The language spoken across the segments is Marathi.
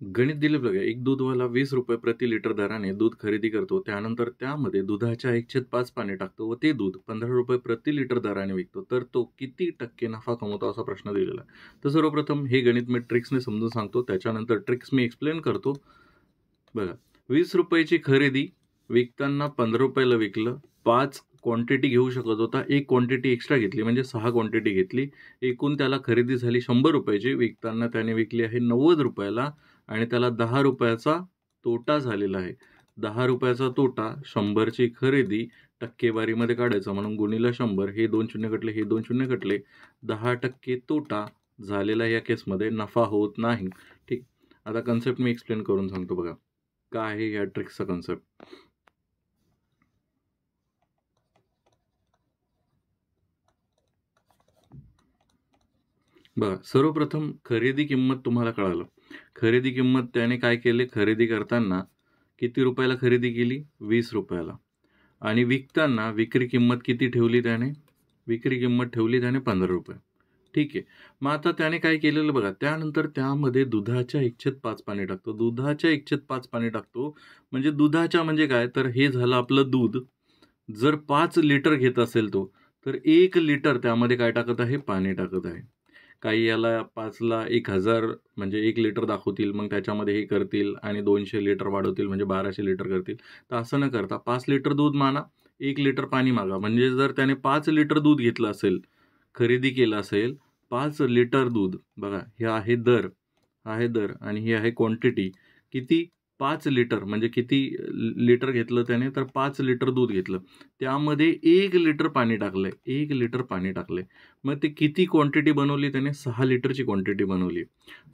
गणित दिले बघा. एक दूधवाला ₹20 प्रति लिटर दराने दूध खरेदी करतो. त्यानंतर त्यामध्ये दुधाच्या 1/5 पाणी टाकतो व ते दूध ₹15 प्रति लिटर दराने विकतो. तर तो किती टक्के नफा कमवतो असा प्रश्न दिलेला आहे. तर सर्वप्रथम हे गणित मी ट्रिक्सने समजून सांगतो. त्याच्यानंतर ट्रिक्स मी एक्सप्लेन करतो. बघा, ₹20 ची खरेदी विकताना ₹15 विकलं. 5 क्वांटिटी घेऊ शकत होता. 1 क्वांटिटी एक्स्ट्रा घेतली म्हणजे 6 क्वांटिटी घेतली. एकूण त्याला खरेदी झाली ₹100 ची. विकताना त्याने विकली आहे ₹90 ला आणि त्याला ₹10 चा तोटा झालेला आहे. ₹10 तोटा, 100 ची खरेदी टक्केवारीमध्ये काढायचं म्हणून गुणिले 100. हे 2 शून्य कटले, हे 2 शून्य कटले. 10% तोटा झालेला या केसमध्ये नफा होत नाही. ठीक. आता कन्सेप्ट मी एक्सप्लेन करून सांगतो बघा. काय आहे या ट्रिक्सचा कन्सेप्ट. बघा, सर्वप्रथम खरेदी किंमत तुम्हाला कळालं. खरेदी किंमत त्याने काय केले, खरेदी करताना किती रुपयाला खरेदी केली? ₹20 आणि विकताना विक्री किंमत किती ठेवली त्याने? विक्री किंमत ठेवली त्याने ₹15. ठीक आहे. मग आता त्याने काय केलेलं बघा, त्यानंतर त्यामध्ये दुधाच्या 1/5 पाणी टाकतो. दुधाच्या 1/5 पाणी टाकतो म्हणजे दुधाच्या म्हणजे काय, तर हे झालं आपलं दूध. जर 5 लिटर घेत असेल तो, तर 1 लिटर त्यामध्ये काय टाकत आहे? पाणी टाकत आहे. काही याला 5ला 1000 म्हणजे 1 लिटर दाखवतील, मग त्याच्यामध्ये हे करतील आणि 200 लिटर वाढवतील म्हणजे 1200 लिटर करतील. तर असं न करता 5 लिटर दूध माना, 1 लिटर पाणी मागा. म्हणजे जर त्याने 5 लिटर दूध घेतलं असेल, खरेदी केलं असेल, 5 लिटर दूध. बघा, हे आहे दर, आणि ही आहे क्वांटिटी. किती? 5 लिटर म्हणजे किती लिटर घेतलं त्याने? तर 5 लिटर दूध घेतलं. त्यामध्ये 1 लिटर पाणी टाकलंय. 1 लिटर पाणी टाकलंय. मग ते किती क्वांटिटी बनवली त्याने? 6 लिटरची क्वांटिटी बनवली.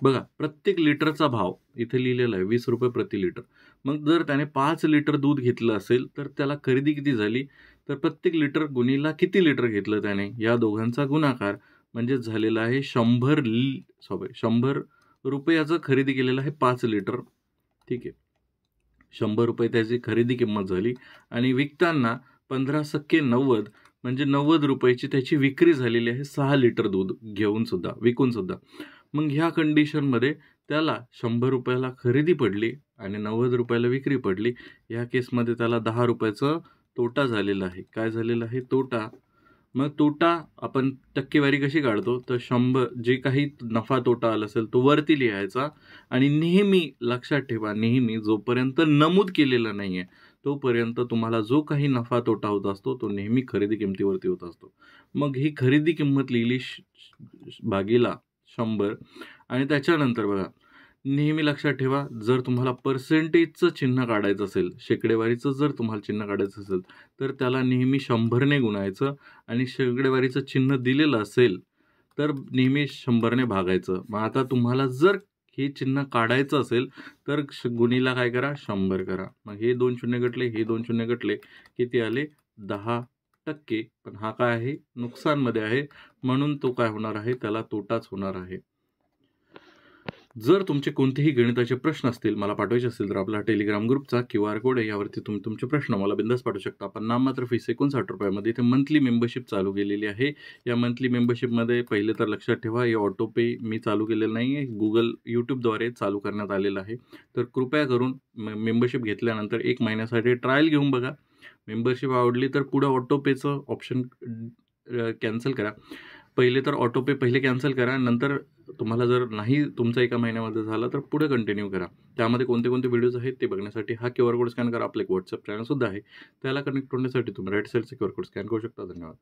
बघा, प्रत्येक लिटरचा भाव इथे लिहिलेला आहे ₹20 प्रति लिटर. मग जर त्याने 5 लिटर दूध घेतलं असेल, तर त्याला खरेदी किती झाली? तर प्रत्येक लिटर गुणिला किती लिटर घेतलं त्याने? या दोघांचा गुणाकार म्हणजे झालेला आहे ₹100 खरेदी केलेलं आहे 5 लिटर. ठीक आहे. ₹100 त्याची खरेदी किंमत झाली आणि विकताना 15% 90 म्हणजे ₹90 ची त्याची विक्री झालेली आहे 6 लिटर दूध विकून सुद्धा. मग ह्या कंडिशनमध्ये त्याला ₹100 ला खरेदी पडली आणि ₹90 ला विक्री पडली. या केसमध्ये त्याला ₹10 तोटा झालेला आहे. काय झालेला आहे? तोटा. मग तोटा आपण टक्केवारी कशी काढतो? तर 100 जे काही नफा तोटा आला असेल तो वरती लिहायचा आणि नेहमी लक्षात ठेवा, नेहमी जोपर्यंत नमूद केलेलं नाहीये तोपर्यंत तुम्हाला जो काही नफा तोटा होत असतो तो नेहमी खरेदी किमतीवरती होत असतो. मग ही खरेदी किंमत लिहिली भागीला 100 आणि त्याच्यानंतर बघा, नेहमी लक्षात ठेवा, जर तुम्हाला पर्सेंटेजचं चिन्ह काढायचं असेल, शेकडेवारीचं जर तुम्हाला चिन्ह काढायचं असेल, तर त्याला नेहमी 100 ने गुणायचं आणि शेकडेवारीचं चिन्ह दिलेलं असेल, तर नेहमी 100 ने भागायचं. मग आता तुम्हाला जर हे चिन्ह काढायचं असेल, तर गुणीला काय करा? 100 करा. मग हे 2 शून्य गटले, हे 2 शून्य गटले, किती आले? 10%. पण हा काय आहे? नुकसानमध्ये आहे, म्हणून तो काय होणार आहे? त्याला तोटाच होणार आहे. जर तुमचे कोणतेही गणिताचे प्रश्न असतील, मला पाठवायचे असतील, तर आपला टेलिग्राम ग्रुपचा QR कोड आहे, यावरती तुम्ही तुमचे प्रश्न मला बिंदास पाठवू शकता. पण नाममात्र फीस ₹59 मध्ये इथे मंथली मेंबरशिप चालू केलेली आहे. या मंथली मेंबरशिपमध्ये पहिले तर लक्षात ठेवा, हे ऑटो पे मी चालू केलेलं नाही आहे. YouTubeद्वारे चालू करण्यात आलेलं आहे. तर कृपया करून मेंबरशिप घेतल्यानंतर 1 महिन्यासाठी ट्रायल घेऊन बघा. मेंबरशिप आवडली तर पुढे ऑटो पेचं ऑप्शन कॅन्सल करा. पहिले तर ऑटो पे पहिले कॅन्सल करा. नंतर तुम्हाला जर नाही तुमचा 1 महिन्यामध्ये झाला तर पुढे कंटिन्यू करा. त्यामध्ये कोणते व्हिडिओज आहेत ते बघण्यासाठी हा QR कोड स्कॅन करा. आपलं एक WhatsApp चॅनल सुद्धा आहे. त्याला कनेक्ट होण्यासाठी तुम्ही राईट साईडचा QR कोड स्कॅन करू शकता. धन्यवाद.